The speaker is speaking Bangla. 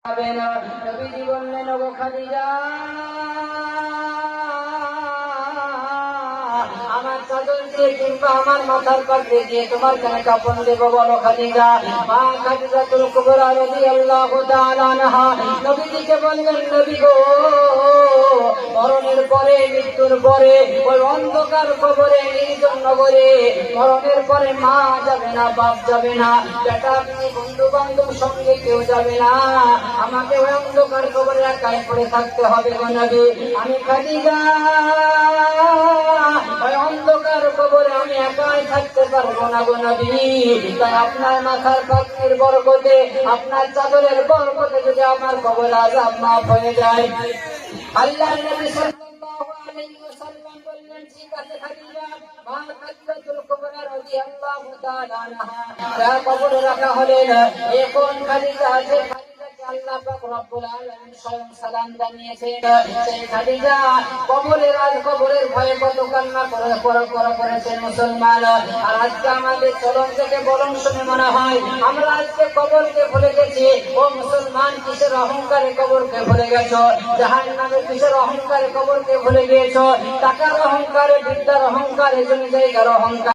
নবীজি বললেন, ওগো খাদিজা, আমার চাদর দিয়ে কিংবা আমার মাথার পাগড়ি দিয়ে তোমার কেন কাপড় দেবো বলো খাদিজা? মা খাদিজাতুল কুবরা রাদিয়াল্লাহু তাআলা আনহা নবীজিকে বললেন, নবী গো, মরণের পরে, মৃত্যুর পরে ওই অন্ধকার কবরে, নির্জন নগরে মরণের পরে মা যাবে না, বাপ যাবে না, বেটা বন্ধু বান্ধব সঙ্গে কেউ যাবে না, আমাকে ওই অন্ধকার কবরে একাই পড়ে থাকতে হবে গো নবী। আমি খাদিজা ওই অন্ধকার কবরে আমি একাই থাকতে পারবো না গো নবী। তাই আপনার মাথার পাগড়ির বরকতে, আপনার চাদরের বরকতে যদি আমার কবর আযাব মাফ হয়ে যায়। আল্লাহর নবী সাল্লাল্লাহু আলাইহি ওয়াসাল্লাম বললেন, ঠিক আছে খাদিজা। মা খাদিজাতুল কুবরা রাদিয়াল্লাহু তাআলা আনহা তার কবরে রাখা হলেন। এখন খাদিজা আছে, আল্লাহ পাক রব্বুল আলামিন স্বয়ং সালাম জানিয়েছেন। সেই খাদিজা কবরের ভয়ে কত কান্না করেছেন মুসলমান। আর আজকে আমাদের চলন থেকে বলন শুনে মনে হয় আমরা আজকে কবরকে ভুলে গেছি। ও মুসলমান, কিসের অহংকারে কবরকে ভুলে গেছো? জাহান্নামে কিসের অহংকারে কবরকে ভুলে গিয়েছো? টাকার অহংকারে, বিদ্যার অহংকারে, জমি জায়গার অহংকার।